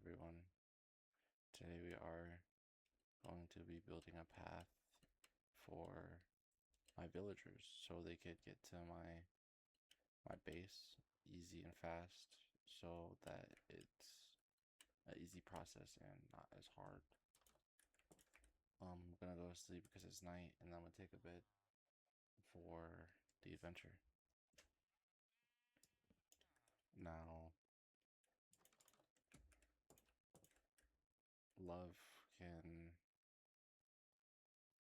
everyone. Today we are going to be building a path for my villagers so they could get to my base easy and fast so that it's an easy process and not as hard. I'm gonna go to sleep because it's night and I'm gonna take a bed for the adventure. Now, love can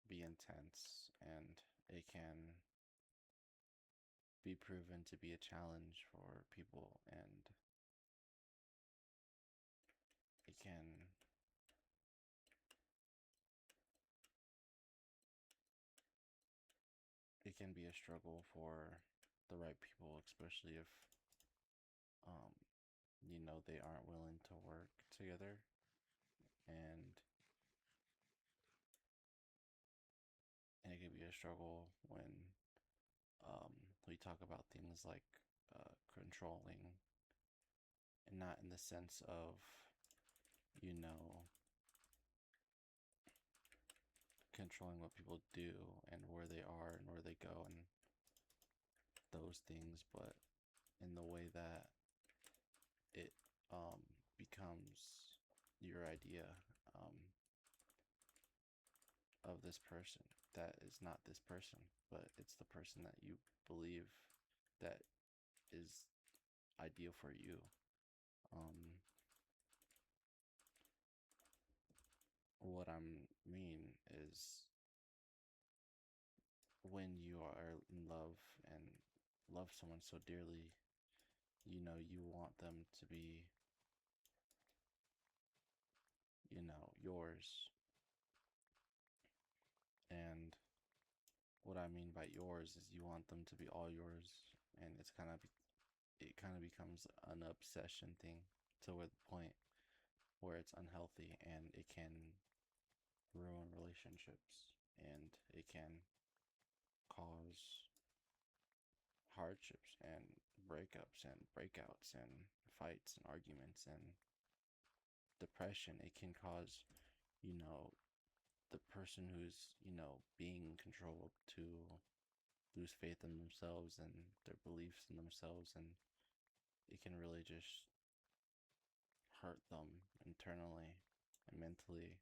be intense and it can be proven to be a challenge for people, and it can be a struggle for the right people, especially if um they aren't willing to work together. And it can be a struggle when we talk about things like controlling, and not in the sense of you know controlling what people do and where they are and where they go and those things, but in the way that it becomes your idea um, of this person that is not this person, but it's the person that you believe that is ideal for you. What I mean is when you are in love and love someone so dearly, you want them to be, yours. And what I mean by yours is you want them to be all yours, and it kind of becomes an obsession thing to the point where it's unhealthy and it can ruin relationships and it can cause hardships and breakups and breakouts and fights and arguments and depression. It can cause, you know, the person who's, being controlled to lose faith in themselves and their beliefs in themselves, and it can really just hurt them internally and mentally.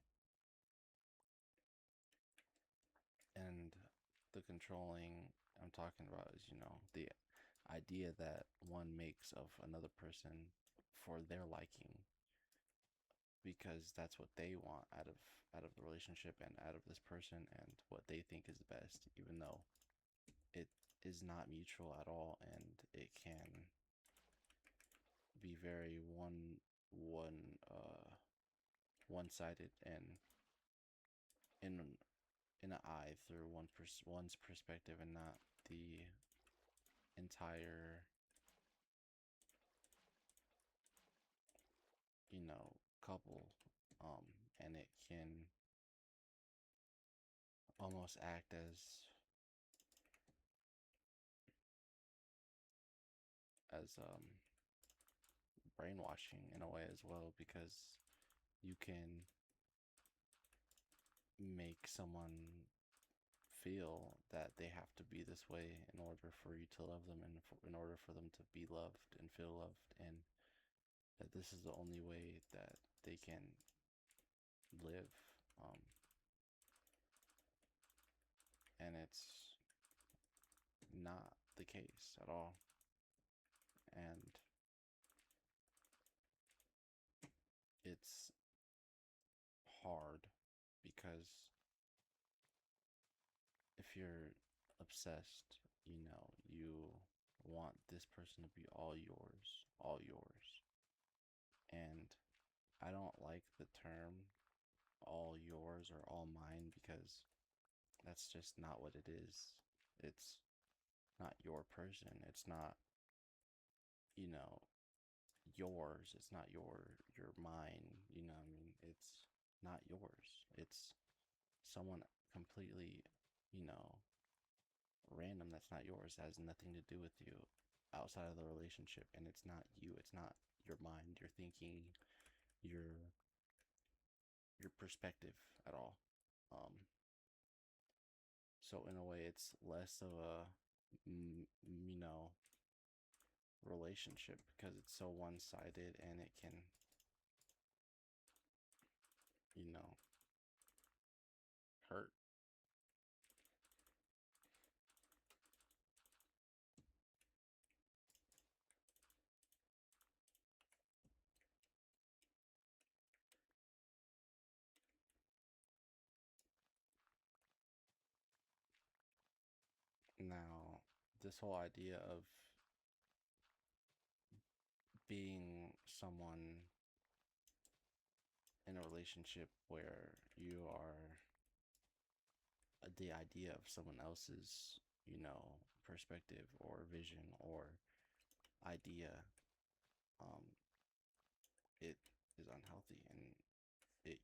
And the controlling I'm talking about is, the idea that one makes of another person for their liking because that's what they want out of the relationship and out of this person and what they think is best, even though it is not mutual at all, and it can be very one-sided and in an eye through one's perspective and not the entire couple. And it can almost act as brainwashing in a way as well, because you can make someone feel that they have to be this way in order for you to love them and in order for them to be loved and feel loved, and that this is the only way that they can live. Um, and it's not the case at all. And it's hard because if you're obsessed, you want this person to be all yours, all yours. And I don't like the term all yours or all mine because that's just not what it is. It's not your person. It's not, you know, yours. It's not your mine. I mean? It's not yours. It's someone completely, you know, random that's not yours, has nothing to do with you outside of the relationship, and it's not you. It's not your mind, your thinking, your your perspective at all. Um, so in a way, it's less of a you know relationship because it's so one-sided and it can you know hurt. Now, this whole idea of being someone in a relationship where you are the idea of someone else's, perspective or vision or idea, um, it is unhealthy and it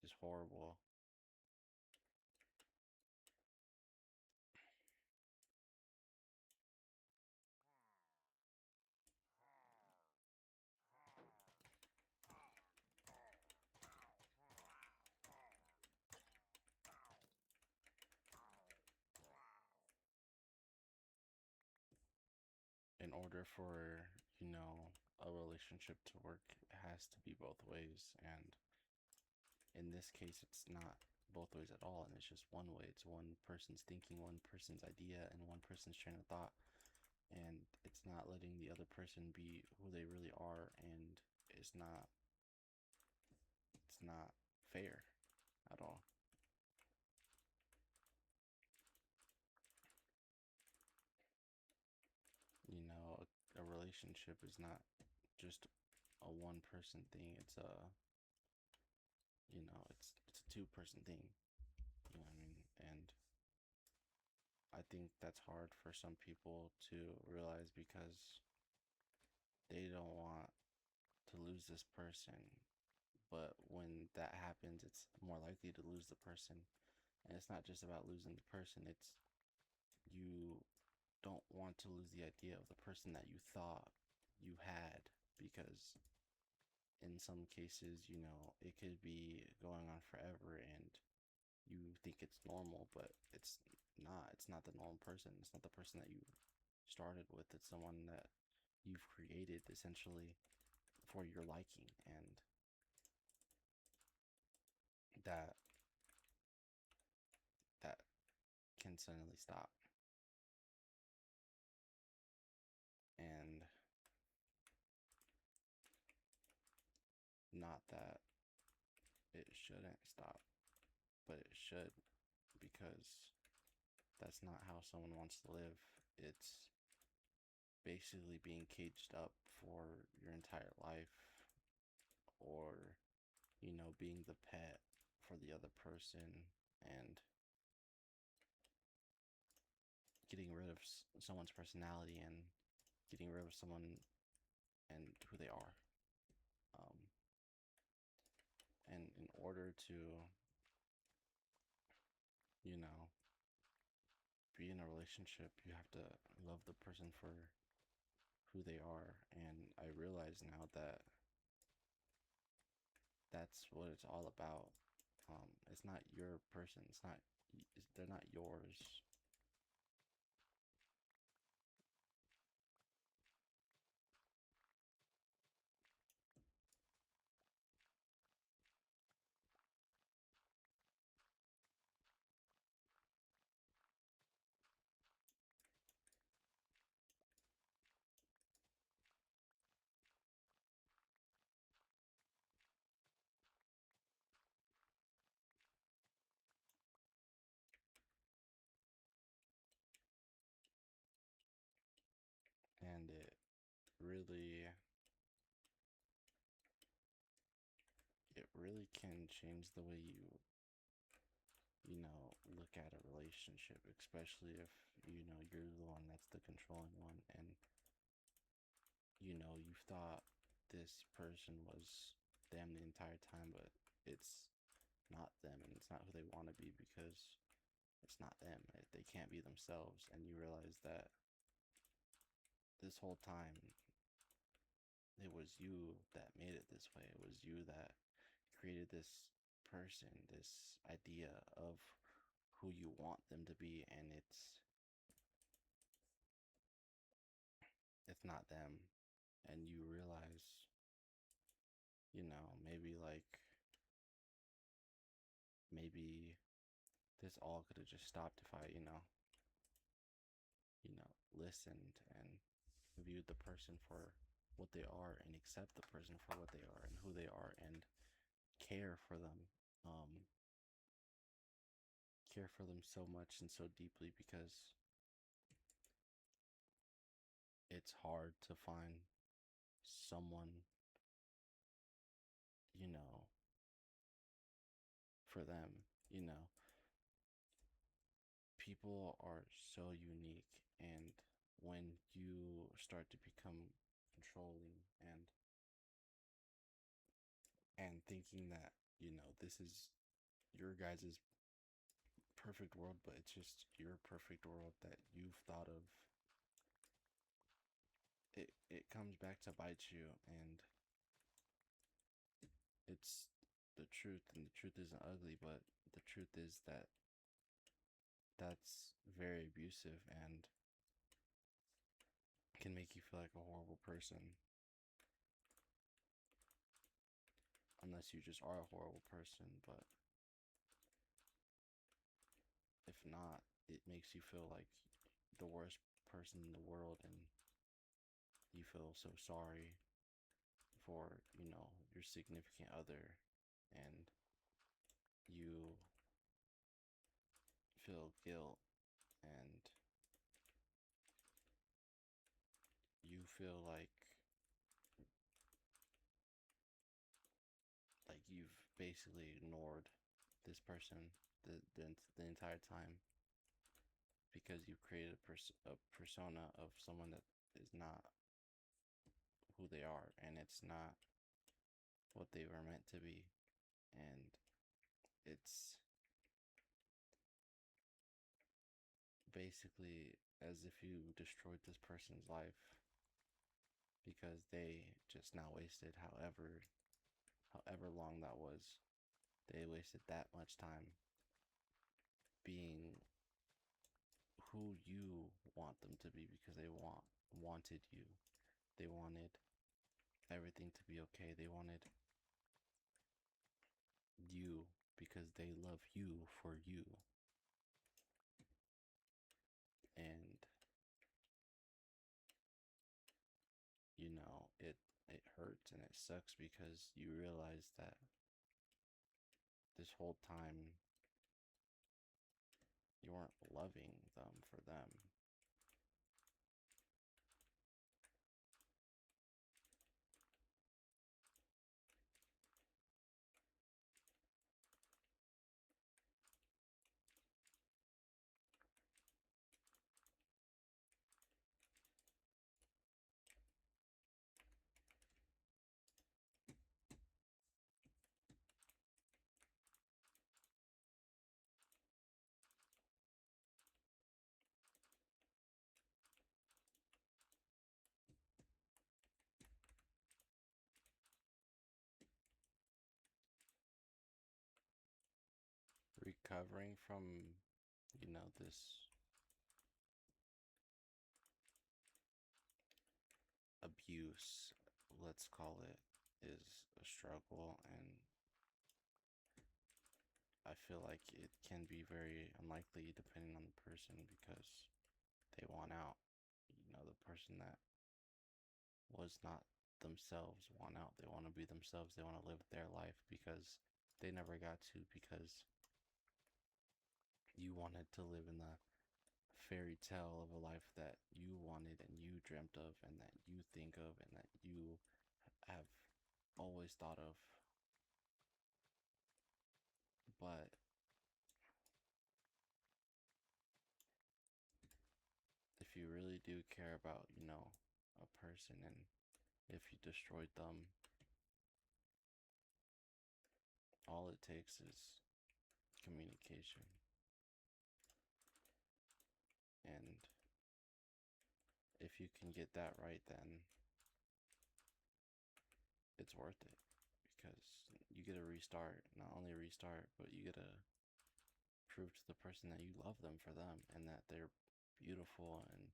is horrible. In order for, a relationship to work, it has to be both ways. And in this case, it's not both ways at all. And it's just one way. It's one person's thinking, one person's idea, and one person's train of thought. And it's not letting the other person be who they really are. And it's not, it's not fair at all. A relationship is not just a one person thing. It's a two-person thing. You know what I mean? And I think that's hard for some people to realize because they don't want to lose this person. But when that happens, it's more likely to lose the person. And it's not just about losing the person, it's you don't want to lose the idea of the person that you thought you had because in some cases, it could be going on forever and you think it's normal, but it's not. It's not the normal person. It's not the person that you started with. It's someone that you've created essentially for your liking, and that that can suddenly stop. And not that it shouldn't stop, but it should because that's not how someone wants to live. It's basically being caged up for your entire life or being the pet for the other person and getting rid of someone's personality and getting rid of someone and who they are. Um, and in order to, you know, be in a relationship, you have to love the person for who they are. And I realize now that that's what it's all about. It's not your person. They're not yours. And really, it really can change the way look at a relationship, especially if, you're the one that's the controlling one and, you thought this person was them the entire time, but it's not them and it's not who they want to be because it's not them. They can't be themselves. And you realize that this whole time it was you that made it this way. It was you that created this person, this idea of who you want them to be, and it's not them. And you realize, maybe maybe this all could have just stopped if I, listened and viewed the person for what they are and accept the person for what they are and who they are and care for them. Um, care for them so much and so deeply because it's hard to find someone, you know, for them. You know, people are so unique, and when you start to become controlling and thinking that, this is your guys' perfect world, but it's just your perfect world that you've thought of, it comes back to bite you, and it's the truth, and the truth isn't ugly, but the truth is that that's very abusive and can make you feel like a horrible person, unless you just are a horrible person. But if not, it makes you feel like the worst person in the world, and you feel so sorry for, your significant other, and you feel guilt, and you feel like you've basically ignored this person the entire time because you've created a persona of someone that is not who they are, and it's not what they were meant to be. And it's basically as if you destroyed this person's life because they just now wasted however long that was. They wasted that much time being who you want them to be because they wanted you. They wanted everything to be okay. They wanted you because they love you for you. And it hurts and it sucks because you realize that this whole time you weren't loving them for them. Recovering from, this abuse, let's call it, is a struggle, and I feel like it can be very unlikely depending on the person because they want out. The person that was not themselves want out. They want to be themselves. They want to live their life because they never got to, because you wanted to live in the fairy tale of a life that you wanted and you dreamt of and that you think of and that you have always thought of. But if you really do care about, a person, and if you destroyed them, all it takes is communication. And if you can get that right, then it's worth it because you get a restart, not only a restart, but you get to prove to the person that you love them for them and that they're beautiful and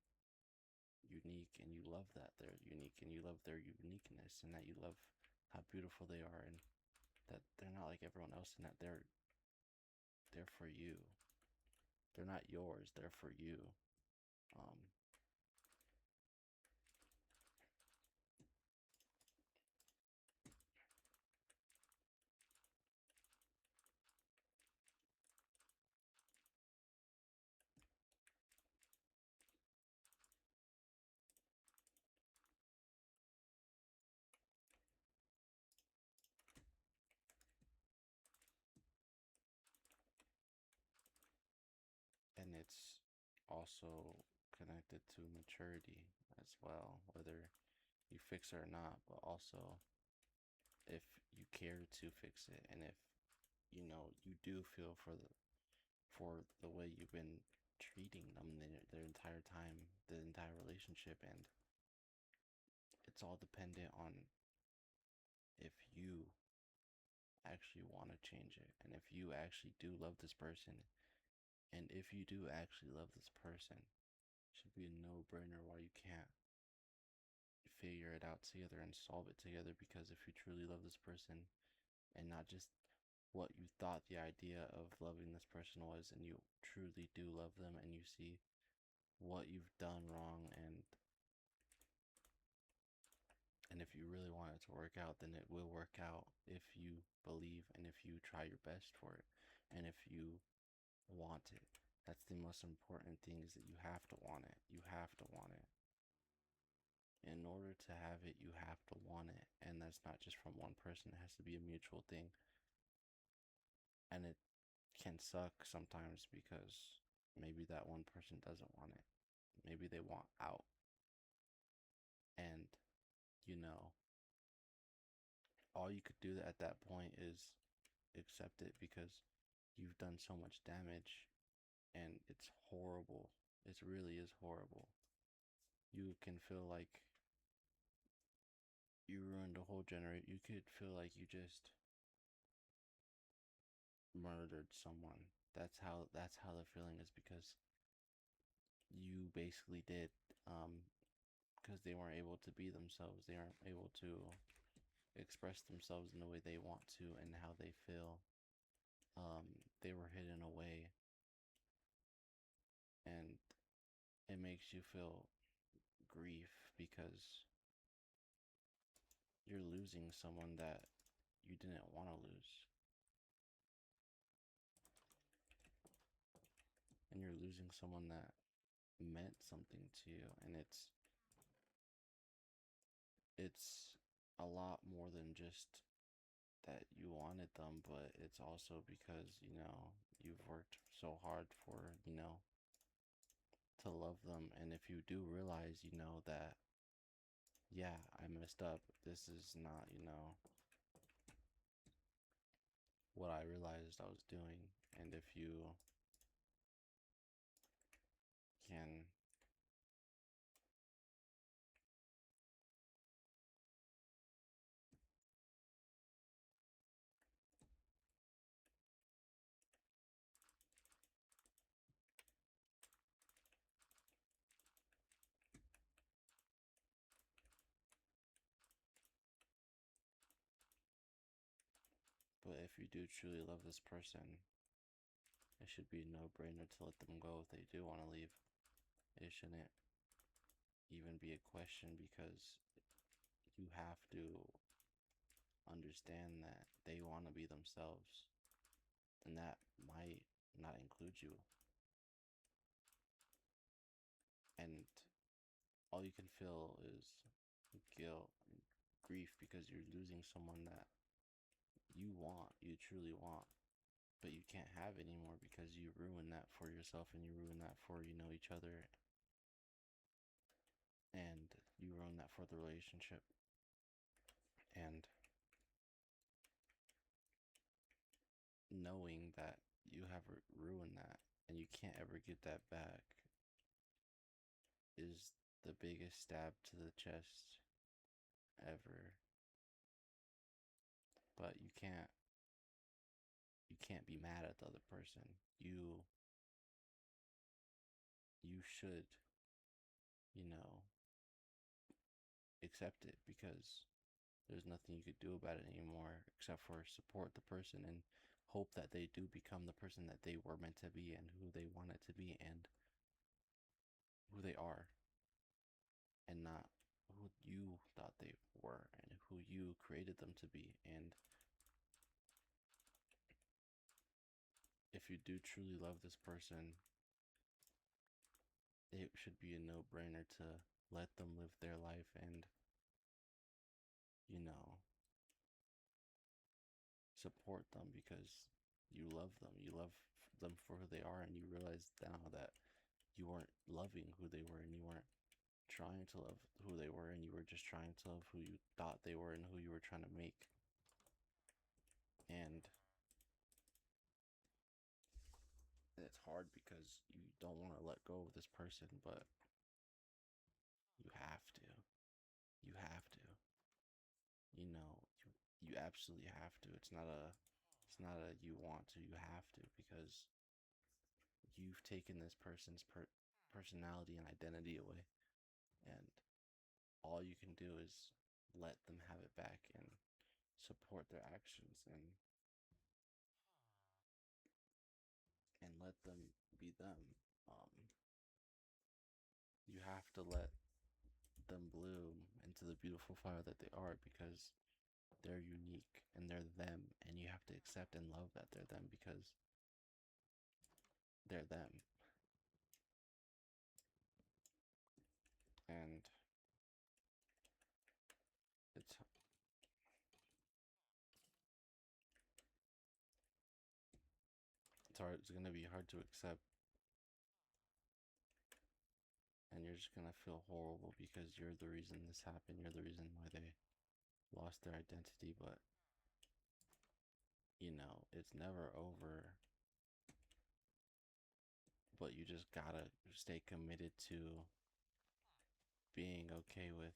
unique, and you love that they're unique, and you love their uniqueness, and that you love how beautiful they are, and that they're not like everyone else, and that they're for you. They're not yours, they're for you. um and it's also connected to maturity as well, whether you fix it or not, but also if you care to fix it, and if you do feel for the way you've been treating them their entire time, the entire relationship. And it's all dependent on if you actually want to change it, and if you actually do love this person, and if you do actually love this person, it should be a no-brainer why you can't figure it out together and solve it together. Because if you truly love this person, and not just what you thought the idea of loving this person was, and you truly do love them, and you see what you've done wrong, and if you really want it to work out, then it will work out if you believe, and if you try your best for it, and if you want it. That's the most important thing, is that you have to want it. You have to want it. In order to have it, you have to want it. And that's not just from one person, it has to be a mutual thing. And it can suck sometimes because maybe that one person doesn't want it. Maybe they want out. And, you know, all you could do at that point is accept it, because you've done so much damage, and it's horrible. It really is horrible. You can feel like you ruined a whole generation. You could feel like you just murdered someone. That's how the feeling is, because you basically did. Because they weren't able to be themselves. They aren't able to express themselves in the way they want to and how they feel. They were hidden away, and it makes you feel grief because you're losing someone that you didn't want to lose, and you're losing someone that meant something to you. And it's a lot more than just that you wanted them, but it's also because you've worked so hard for to love them. And if you do realize that, yeah, I messed up, this is not what I realized I was doing. And if you can but if you do truly love this person, it should be a no-brainer to let them go if they do want to leave. It shouldn't even be a question, because you have to understand that they want to be themselves, and that might not include you. And all you can feel is guilt and grief, because you're losing someone that you truly want, but you can't have anymore because you ruin that for yourself, and you ruin that for each other, and you ruin that for the relationship. And knowing that you have ruined that and you can't ever get that back is the biggest stab to the chest ever. but you can't be mad at the other person. You should, you know, accept it because there's nothing you could do about it anymore except for support the person and hope that they do become the person that they were meant to be and who they wanted to be and who they are, and not who you thought they were and who you created them to be. And if you do truly love this person, it should be a no-brainer to let them live their life and, you know, support them because you love them. You love them for who they are, and you realize now that you weren't loving who they were and you weren't trying to love who they were, and you were just trying to love who you thought they were and who you were trying to make. And it's hard because you don't want to let go of this person, but you have to. You have to. You know, you absolutely have to. It's not a you want to, you have to, because you've taken this person's personality and identity away, and all you can do is let them have it back and support their actions and let them be them. Um, you have to let them bloom into the beautiful flower that they are because they're unique and they're them, and you have to accept and love that they're them because they're them. And it's it's hard. It's gonna be hard to accept, and you're just gonna feel horrible because you're the reason this happened. You're the reason why they lost their identity. But it's never over. But you just gotta stay committed to being okay with.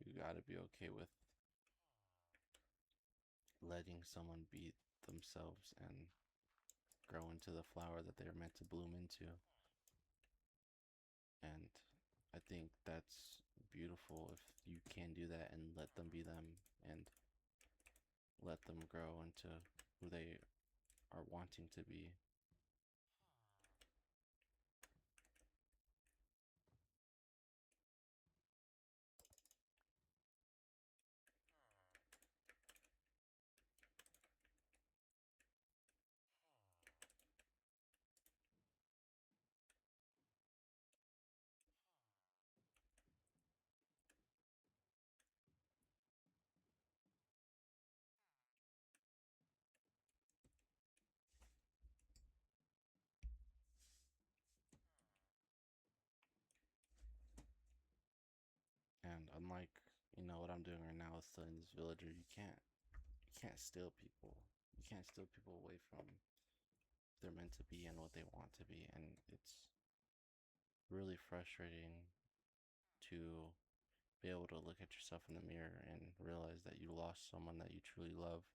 You gotta be okay with letting someone be themselves and grow into the flower that they're meant to bloom into. And I think that's beautiful if you can do that and let them be them and let them grow into who they are wanting to be. And unlike, what I'm doing right now with stealing this villager, you can't steal people. You can't steal people away from who they're meant to be and what they want to be. And it's really frustrating to be able to look at yourself in the mirror and realize that you lost someone that you truly loved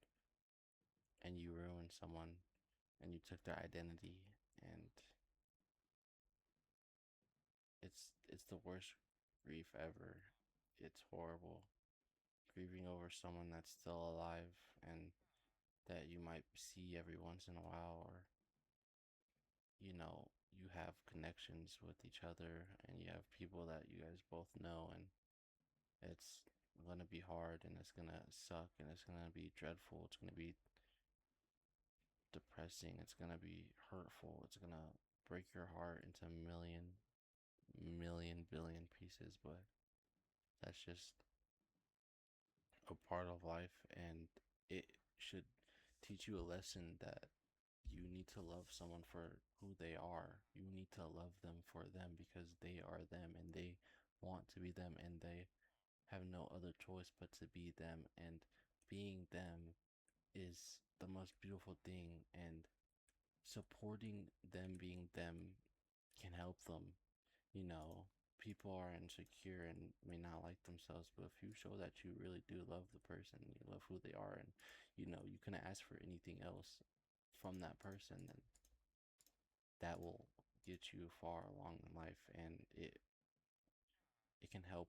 and you ruined someone and you took their identity, and it's the worst grief ever. It's horrible grieving over someone that's still alive and that you might see every once in a while, or you have connections with each other and you have people that you guys both know, and it's gonna be hard and it's gonna suck and it's gonna be dreadful. It's gonna be depressing. It's gonna be hurtful. It's gonna break your heart into a million billion pieces, but that's just a part of life, and it should teach you a lesson that you need to love someone for who they are. You need to love them for them because they are them and they want to be them and they have no other choice but to be them, and being them is the most beautiful thing, and supporting them being them can help them. You know, people are insecure and may not like themselves, but if you show that you really do love the person, you love who they are, and you couldn't ask for anything else from that person, then that will get you far along in life, and it can help.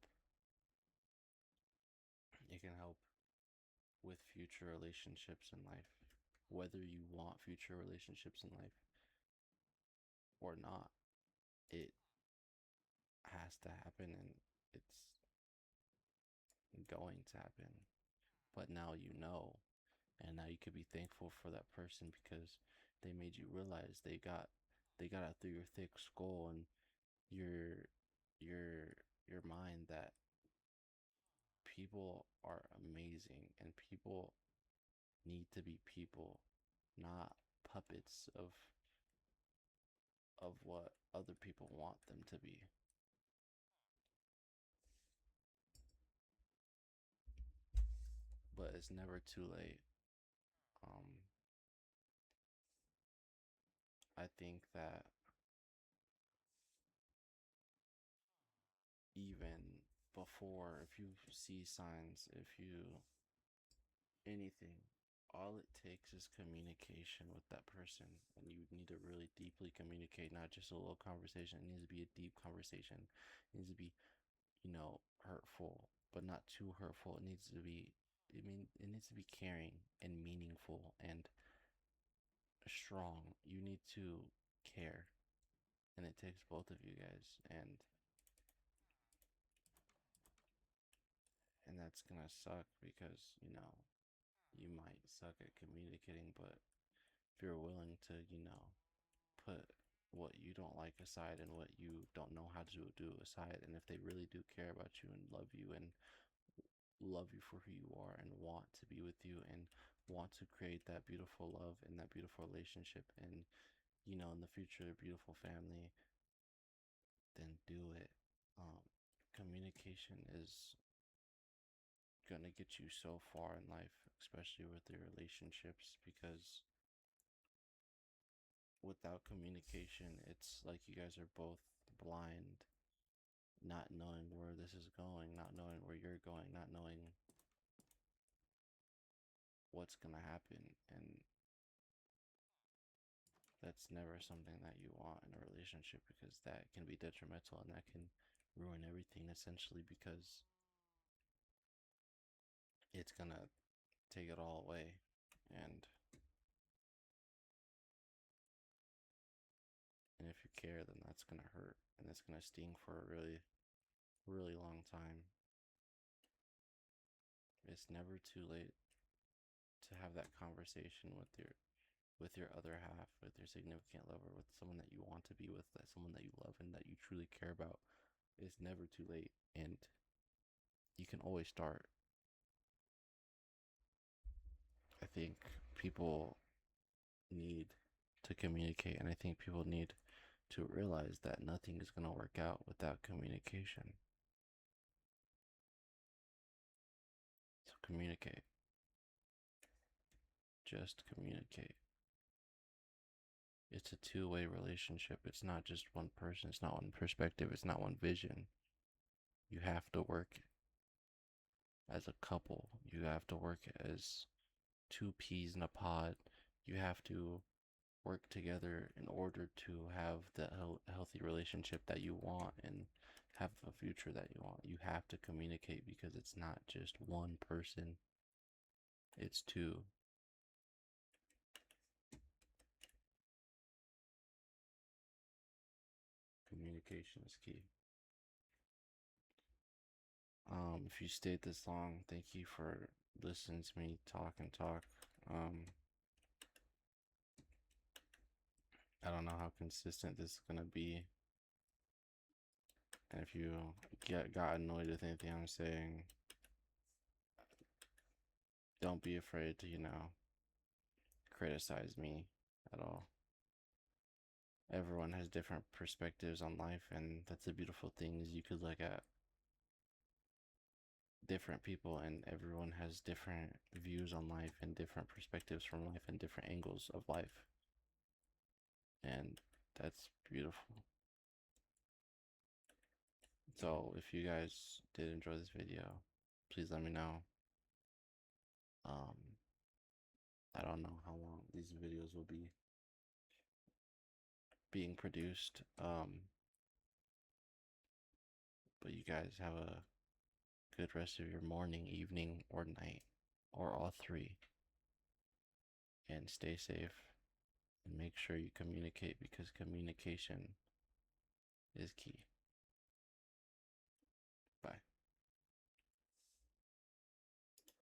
It can help with future relationships in life, whether you want future relationships in life or not. It has to happen, and it's going to happen. But now you know, and now you could be thankful for that person because they made you realize they got out through your thick skull and your your your mind that people are amazing and people need to be people, not puppets of what other people want them to be. But it's never too late. Um, I think that even before, if you see signs, if you anything, all it takes is communication with that person. And you need to really deeply communicate, not just a little conversation. It needs to be a deep conversation. It needs to be, hurtful, but not too hurtful. It needs to be caring and meaningful and strong. You need to care. And it takes both of you guys. And that's gonna suck because, you might suck at communicating, but if you're willing to, put what you don't like aside and what you don't know how to do aside, and if they really do care about you and love you for who you are and want to be with you and want to create that beautiful love and that beautiful relationship and, in the future, a beautiful family, then do it. Um, Communication is gonna get you so far in life, especially with your relationships, because without communication, it's like you guys are both blind, not knowing where this is going, not knowing where you're going, not knowing what's gonna happen. And that's never something that you want in a relationship because that can be detrimental and that can ruin everything essentially because it's gonna take it all away. And if you care, then that's gonna hurt and it's gonna sting for a really, really long time. It's never too late to have that conversation with your other half, with your significant lover, with someone that you want to be with, that someone that you love and that you truly care about. It's never too late, and you can always start. I think people need to communicate, and I think people need to realize that nothing is going to work out without communication. So communicate. Just communicate. It's a two-way relationship. It's not just one person. It's not one perspective. It's not one vision. You have to work as a couple. You have to work as two peas in a pod. You have to work together in order to have the healthy relationship that you want and have a future that you want. You have to communicate because it's not just one person, it's two. Communication is key. If you stayed this long, thank you for listening to me talk and talk. I don't know how consistent this is gonna be, and if you got annoyed with anything I'm saying, don't be afraid to criticize me at all. Everyone has different perspectives on life, and that's the beautiful thing is you could look at different people and everyone has different views on life and different perspectives from life and different angles of life. and that's beautiful. So if you guys did enjoy this video, please let me know. Um, I don't know how long these videos will be being produced. But you guys have a good rest of your morning, evening, or night, or all three. And stay safe and make sure you communicate because communication is key.